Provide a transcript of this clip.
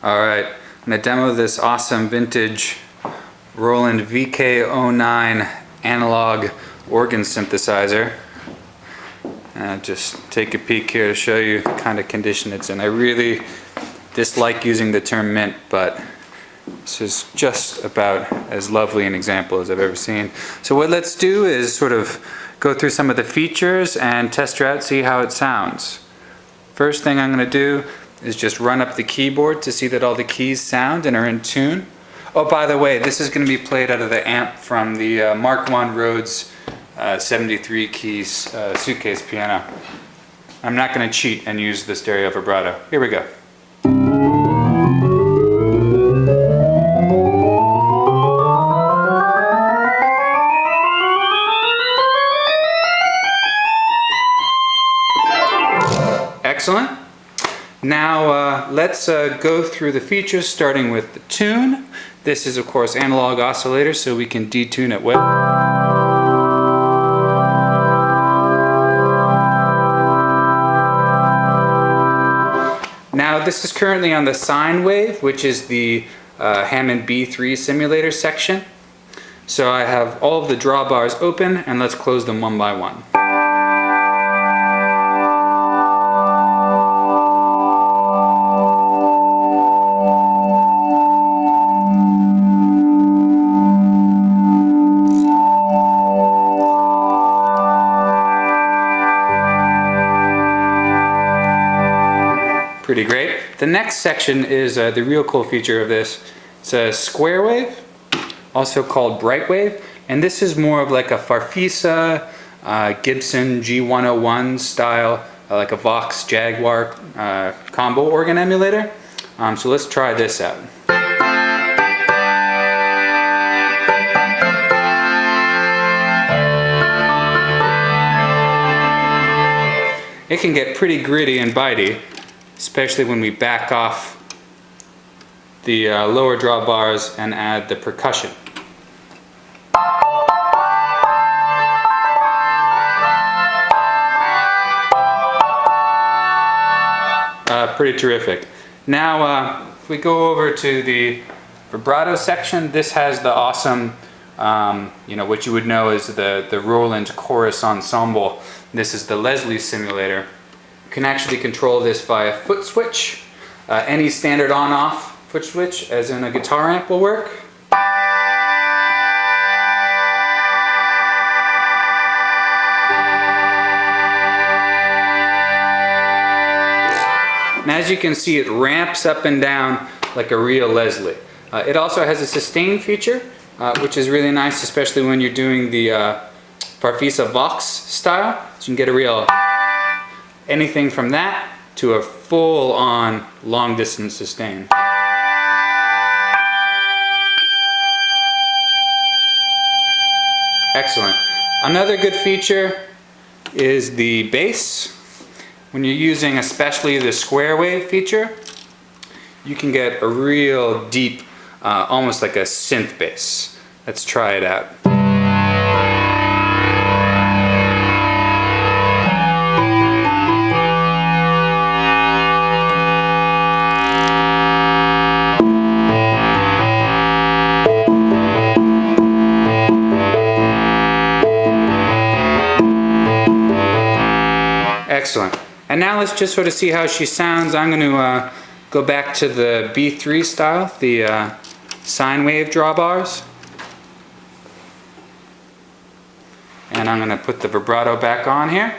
Alright, I'm going to demo this awesome vintage Roland vko9 analog organ synthesizer. Just take a peek here to show you the kind of condition it's in. I really dislike using the term mint, but this is just about as lovely an example as I've ever seen. So what let's do is sort of go through some of the features and test her out, see how it sounds. First thing I'm going to do is just run up the keyboard to see that all the keys sound and are in tune. Oh, by the way, this is going to be played out of the amp from the Mark I Rhodes 73 keys suitcase piano. I'm not going to cheat and use the stereo vibrato. Here we go. Excellent. Now let's go through the features, starting with the tune. This is of course analog oscillator, so we can detune it well. Now this is currently on the sine wave, which is the Hammond B3 simulator section. So I have all of the drawbars open, and let's close them one by one. Pretty great. The next section is the real cool feature of this. It's a square wave, also called bright wave, and this is more of like a Farfisa, Gibson G101 style, like a Vox Jaguar combo organ emulator. So let's try this out. It can get pretty gritty and bitey, especially when we back off the lower drawbars and add the percussion. Pretty terrific. Now if we go over to the vibrato section, this has the awesome, what you would know as the Roland Chorus Ensemble. This is the Leslie simulator. You can actually control this via foot switch. Any standard on-off foot switch, as in a guitar amp, will work. And as you can see, it ramps up and down like a real Leslie. It also has a sustain feature, which is really nice, especially when you're doing the Farfisa Vox style. So you can get a real anything from that to a full-on long-distance sustain. Excellent. Another good feature is the bass. When you're using especially the square wave feature, you can get a real deep, almost like a synth bass. Let's try it out. Excellent. And now let's just sort of see how she sounds. I'm going to go back to the B3 style, the sine wave drawbars. And I'm going to put the vibrato back on here.